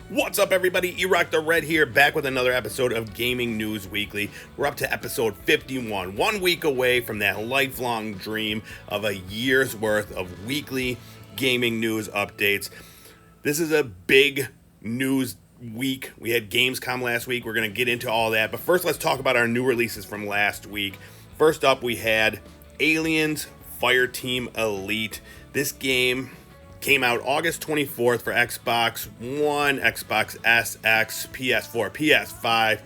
What's up, everybody? E-Rock the Red here, back with another episode of Gaming News Weekly. We're up to episode 51, 1 week away from that lifelong dream of a year's worth of weekly gaming news updates. This is a big news week. We had Gamescom last week. We're going to get into all that. But first, let's talk about our new releases from last week. First up, we had Aliens Fireteam Elite. This game came out August 24th for Xbox One, Xbox SX, PS4, PS5,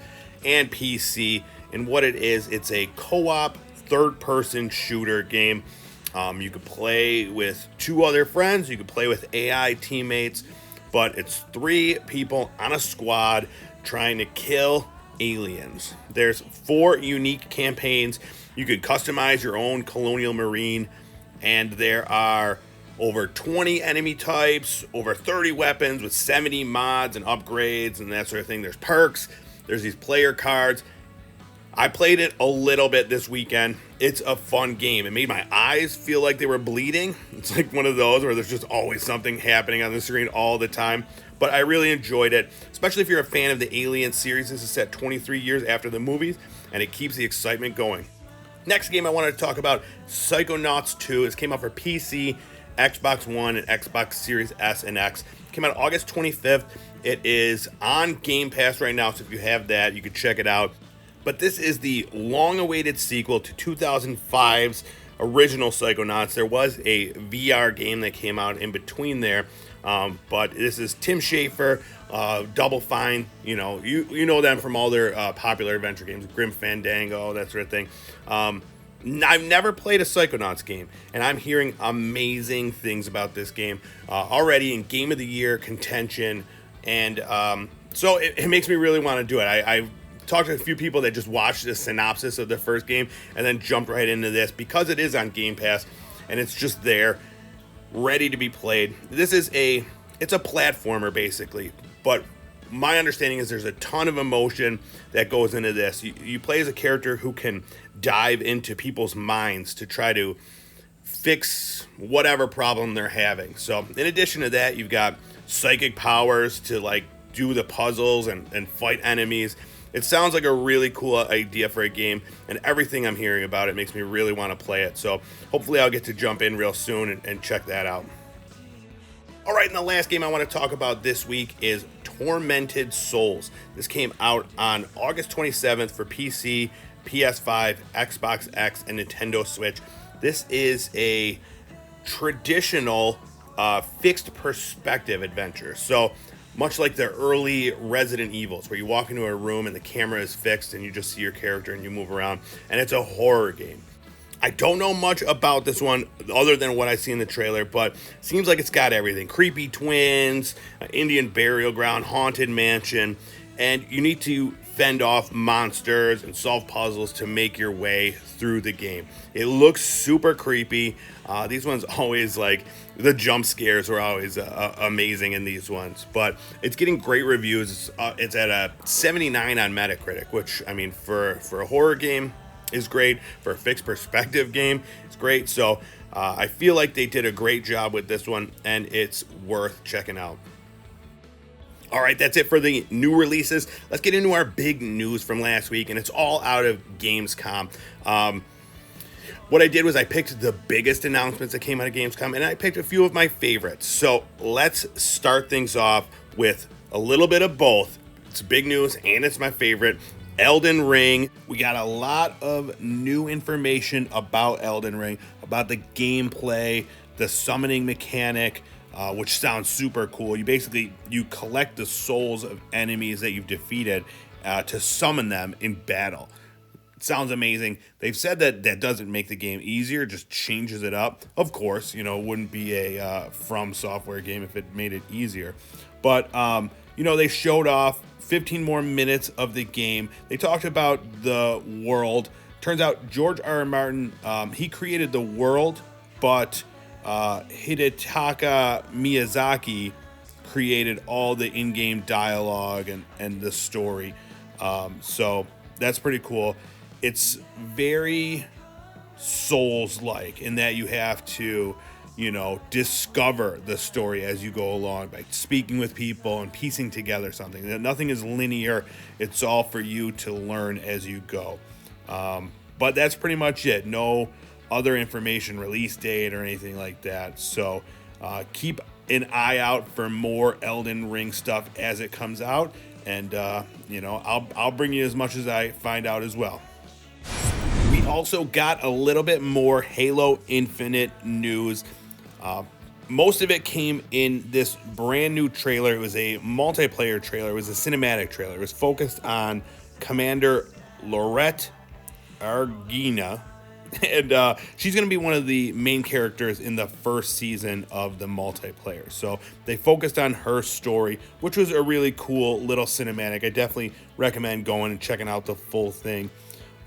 and PC. And what it is, it's a co-op third-person shooter game. You could play with two other friends. You could play with AI teammates. But it's 3 people on a squad trying to kill aliens. There's 4 unique campaigns. You could customize your own Colonial Marine. And there are over 20 enemy types, over 30 weapons with 70 mods and upgrades and that sort of thing. There's perks, there's these player cards. I played it a little bit this weekend. It's a fun game. It made my eyes feel like they were bleeding. It's like one of those where there's just always something happening on the screen all the time. But I really enjoyed it, especially if you're a fan of the Alien series. This is set 23 years after the movies, and it keeps the excitement going. Next game I wanted to talk about, Psychonauts 2. This came out for PC, Xbox One, and Xbox Series S and X. It came out August 25th. It is on Game Pass right now, so if you have that, you can check it out. But this is the long-awaited sequel to 2005's original Psychonauts. There was a VR game that came out in between there, but this is Tim Schafer, Double Fine. You know them from all their popular adventure games, Grim Fandango, that sort of thing. I've never played a Psychonauts game, and I'm hearing amazing things about this game already in Game of the Year contention, and so it makes me really want to do it. I talked to a few people that just watched the synopsis of the first game and then jumped right into this because it is on Game Pass and it's just there, ready to be played. It's a platformer basically, but my understanding is there's a ton of emotion that goes into this. You play as a character who can dive into people's minds to try to fix whatever problem they're having. So in addition to that, you've got psychic powers to like do the puzzles and fight enemies. It sounds like a really cool idea for a game, and everything I'm hearing about it makes me really want to play it. So hopefully I'll get to jump in real soon and check that out. All right, and the last game I want to talk about this week is Tormented Souls. This came out on August 27th for PC, PS5, Xbox X, and Nintendo Switch. This is a traditional fixed perspective adventure. So much like the early Resident Evils, where you walk into a room and the camera is fixed and you just see your character and you move around, and it's a horror game. I don't know much about this one other than what I see in the trailer, but seems like it's got everything. Creepy twins, Indian burial ground, haunted mansion, and you need to fend off monsters and solve puzzles to make your way through the game. It looks super creepy. These ones always, like, the jump scares were always amazing in these ones, but it's getting great reviews. It's at a 79 on Metacritic, which, I mean, for a horror game is great. For a fixed perspective game, it's great. So I feel like they did a great job with this one, and it's worth checking out. All right, that's it for the new releases. Let's get into our big news from last week, and it's all out of Gamescom. What I did was I picked the biggest announcements that came out of Gamescom, and I picked a few of my favorites. So let's start things off with a little bit of both. It's big news, and it's my favorite. Elden Ring. We got a lot of new information about Elden Ring, about the gameplay, the summoning mechanic, which sounds super cool. You collect the souls of enemies that you've defeated to summon them in battle. It sounds amazing. They've said that doesn't make the game easier, just changes it up. Of course, it wouldn't be a From Software game if it made it easier. But, they showed off 15 more minutes of the game. They talked about the world. Turns out George R.R. Martin, he created the world, but Hidetaka Miyazaki created all the in-game dialogue and the story. So that's pretty cool. It's very Souls-like in that you have to discover the story as you go along by speaking with people and piecing together something. That nothing is linear. It's all for you to learn as you go. But that's pretty much it. No other information, release date or anything like that. So keep an eye out for more Elden Ring stuff as it comes out. And, I'll bring you as much as I find out as well. We also got a little bit more Halo Infinite news. Most of it came in this brand new trailer. It was a multiplayer trailer. It was a cinematic trailer. It was focused on Commander Lorette Argina, and she's going to be one of the main characters in the first season of the multiplayer. So they focused on her story, which was a really cool little cinematic. I definitely recommend going and checking out the full thing.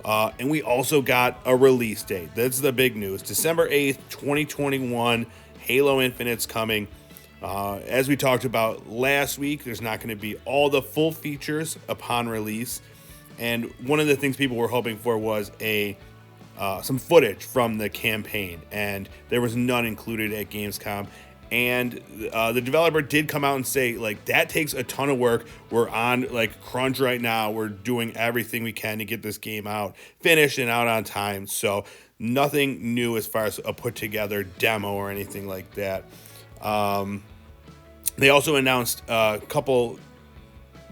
And we also got a release date. That's the big news. December 8th, 2021, Halo Infinite's coming. As we talked about last week, there's not going to be all the full features upon release. And one of the things people were hoping for was some footage from the campaign. And there was none included at Gamescom. And the developer did come out and say, that takes a ton of work. We're on crunch right now. We're doing everything we can to get this game out, finished and out on time. So nothing new as far as a put together demo or anything like that. They also announced a couple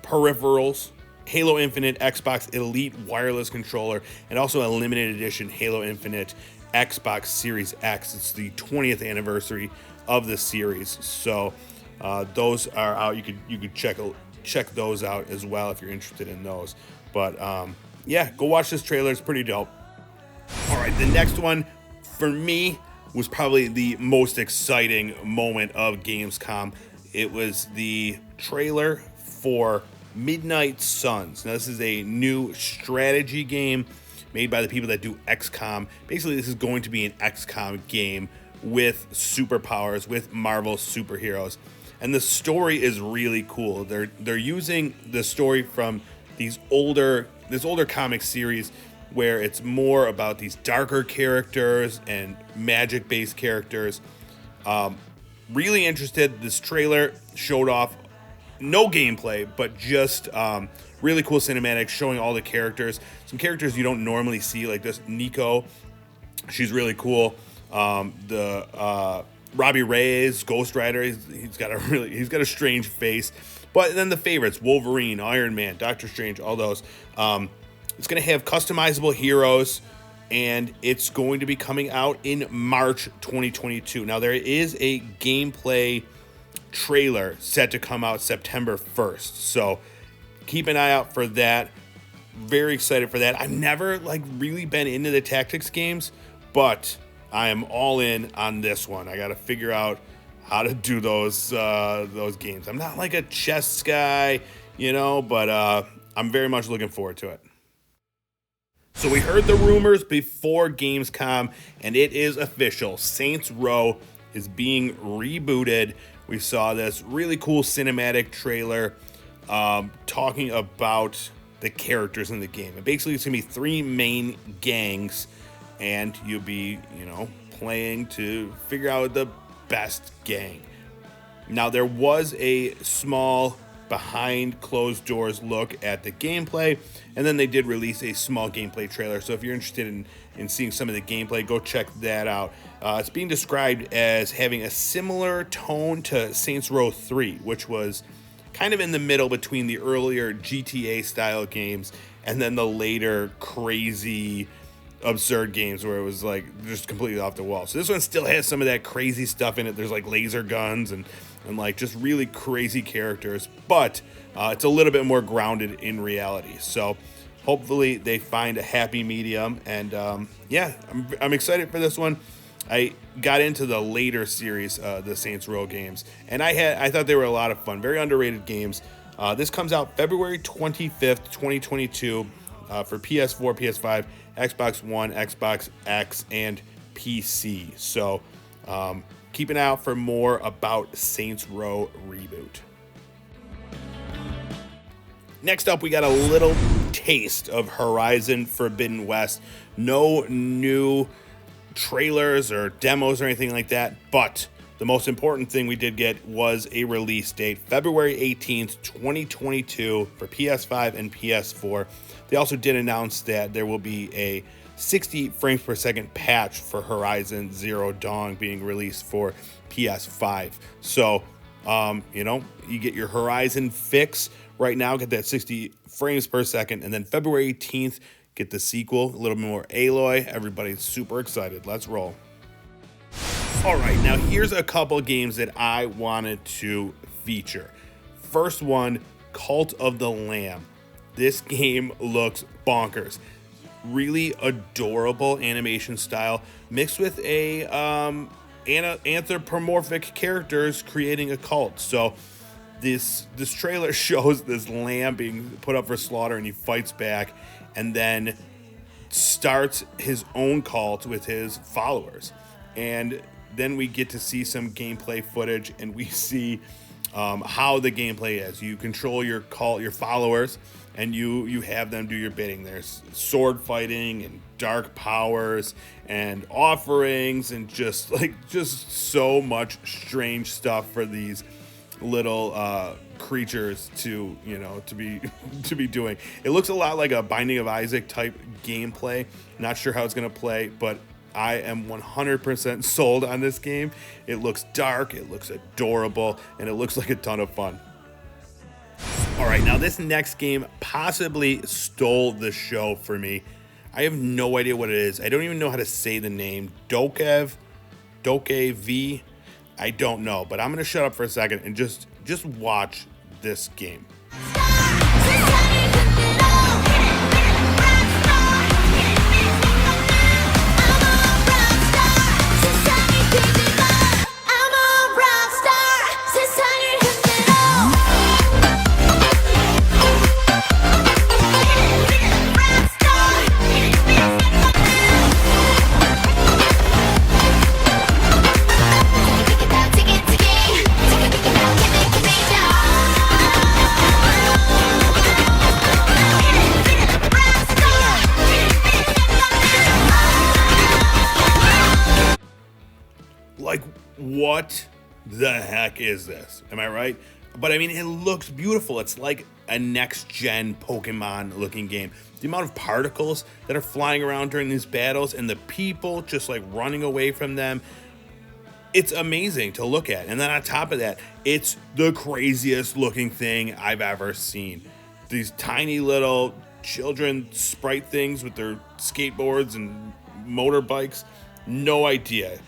peripherals: Halo Infinite Xbox Elite wireless controller, and also a limited edition Halo Infinite Xbox Series X. It's the 20th anniversary of the series, so those are out. You could check those out as well if you're interested in those. But go watch this trailer. It's pretty dope. All right, the next one for me was probably the most exciting moment of Gamescom. It was the trailer for Midnight Suns. Now, this is a new strategy game made by the people that do XCOM. Basically, this is going to be an XCOM game with superpowers, with Marvel superheroes. And the story is really cool. They're using the story from this older comic series where it's more about these darker characters and magic-based characters. Really interested. This trailer showed off no gameplay, but just really cool cinematics showing all the characters. Some characters you don't normally see, like this Nico. She's really cool. The Robbie Reyes, Ghost Rider. He's got a strange face. But then the favorites: Wolverine, Iron Man, Doctor Strange, all those. It's going to have customizable heroes, and it's going to be coming out in March 2022. Now, there is a gameplay trailer set to come out September 1st, so keep an eye out for that. Very excited for that. I've never really been into the tactics games, but I am all in on this one. I got to figure out how to do those games. I'm not like a chess guy, but I'm very much looking forward to it. So we heard the rumors before Gamescom, and it is official. Saints Row is being rebooted. We saw this really cool cinematic trailer talking about the characters in the game. And basically, it's going to be 3 main gangs, and you'll be, playing to figure out the best gang. Now, there was a small behind closed doors look at the gameplay, and then they did release a small gameplay trailer. So if you're interested in seeing some of the gameplay, go check that out. It's being described as having a similar tone to Saints Row 3, which was kind of in the middle between the earlier GTA style games and then the later crazy absurd games where it was just completely off the wall. So this one still has some of that crazy stuff in it. There's laser guns and just really crazy characters, but it's a little bit more grounded in reality. So hopefully they find a happy medium, and I'm excited for this one. I got into the later series, the Saints Row games, and I thought they were a lot of fun. Very underrated games. This comes out February 25th, 2022 for PS4, PS5, Xbox One, Xbox X, and PC. So keep an eye out for more about Saints Row Reboot. Next up, we got a little taste of Horizon Forbidden West. No new trailers or demos or anything like that, but the most important thing we did get was a release date, February 18th, 2022 for PS5 and PS4. They also did announce that there will be a 60 frames per second patch for Horizon Zero Dawn being released for PS5. So, you get your Horizon fix right now, get that 60 frames per second, and then February 18th, get the sequel, a little bit more Aloy. Everybody's super excited. Let's roll. All right, now here's a couple games that I wanted to feature. First one, Cult of the Lamb. This game looks bonkers. Really adorable animation style mixed with a anthropomorphic characters creating a cult. So this trailer shows this lamb being put up for slaughter, and he fights back and then starts his own cult with his followers. And then we get to see some gameplay footage, and we see how the gameplay is. You control your cult, your followers, and you have them do your bidding. There's sword fighting and dark powers and offerings and just so much strange stuff for these little creatures to be doing. It looks a lot like a Binding of Isaac type gameplay. Not sure how it's gonna play, but I am 100% sold on this game. It looks dark, it looks adorable, and it looks like a ton of fun. All right, now this next game possibly stole the show for me. I have no idea what it is. I don't even know how to say the name. DokeV. I don't know, but I'm gonna shut up for a second and just watch this game. Like, what the heck is this? Am I right? But I mean, it looks beautiful. It's like a next-gen Pokemon looking game. The amount of particles that are flying around during these battles and the people just like running away from them, it's amazing to look at. And then on top of that, it's the craziest looking thing I've ever seen. These tiny little children sprite things with their skateboards and motorbikes. No idea.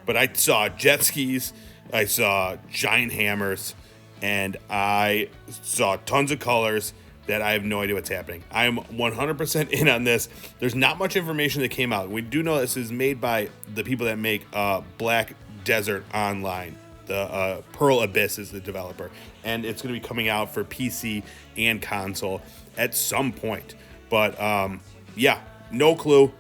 But I saw jet skis, I saw giant hammers, and I saw tons of colors that I have no idea what's happening. I am 100% in on this. There's not much information that came out. We do know this is made by the people that make Black Desert Online. The Pearl Abyss is the developer, and it's going to be coming out for PC and console at some point. But yeah, no clue.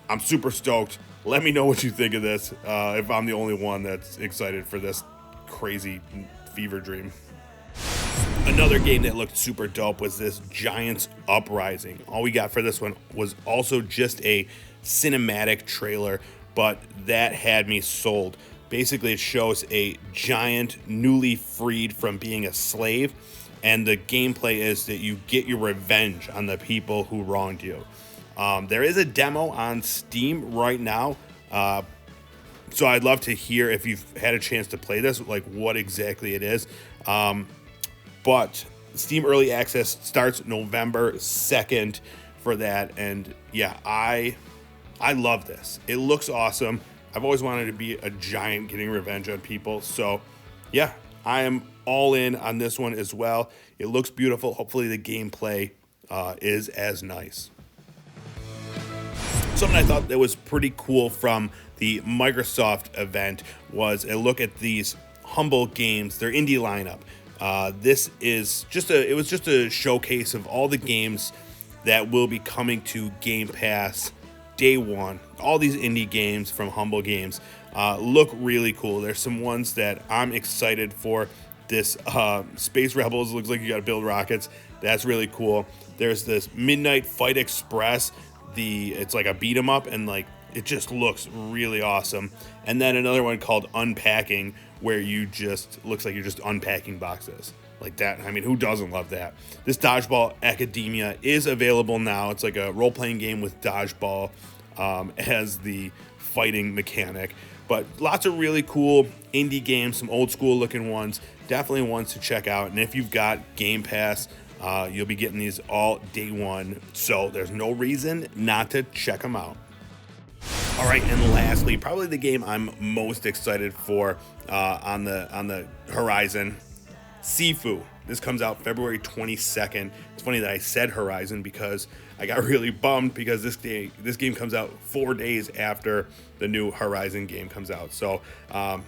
I'm super stoked. Let me know what you think of this, if I'm the only one that's excited for this crazy fever dream. Another game that looked super dope was this Giants Uprising. All we got for this one was also just a cinematic trailer, but that had me sold. Basically, it shows a giant newly freed from being a slave, and the gameplay is that you get your revenge on the people who wronged you. There is a demo on Steam right now, so I'd love to hear if you've had a chance to play this, like what exactly it is. But Steam Early Access starts November 2nd for that, and yeah, I love this. It looks awesome. I've always wanted to be a giant getting revenge on people, so yeah, I am all in on this one as well. It looks beautiful. Hopefully the gameplay is as nice. Something I thought that was pretty cool from the Microsoft event was a look at these Humble games, their indie lineup. This is it was just a showcase of all the games that will be coming to Game Pass day one. All these indie games from Humble Games look really cool. There's some ones that I'm excited for. This Space Rebels looks like you got to build rockets. That's really cool. There's this Midnight Fight Express. It's like a beat 'em up, and like It just looks really awesome. And then another one called Unpacking, where you just looks like you're just unpacking boxes like that. I mean, who doesn't love that? This Dodgeball Academia is available now. It's like a role-playing game with dodgeball as the fighting mechanic. But lots of really cool indie games, some old school looking ones, definitely ones to check out. And if you've got Game Pass, you'll be getting these all day one. So there's no reason not to check them out. All right, and lastly, probably the game I'm most excited for on the horizon, Sifu. This comes out February 22nd. It's funny that I said Horizon because I got really bummed because this game comes out 4 days after the new Horizon game comes out. So, a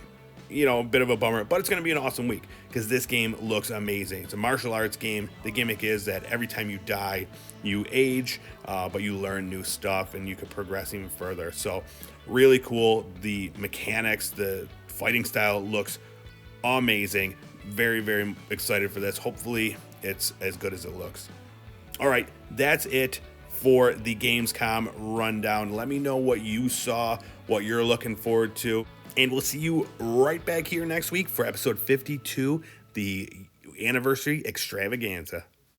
bit of a bummer, but it's going to be an awesome week because this game looks amazing. It's a martial arts game. The gimmick is that every time you die, you age, but you learn new stuff and you can progress even further. So really cool. The mechanics, the fighting style looks amazing. Very, very excited for this. Hopefully it's as good as it looks. All right, that's it for the Gamescom rundown. Let me know what you saw, what you're looking forward to, and we'll see you right back here next week for episode 52, the anniversary extravaganza.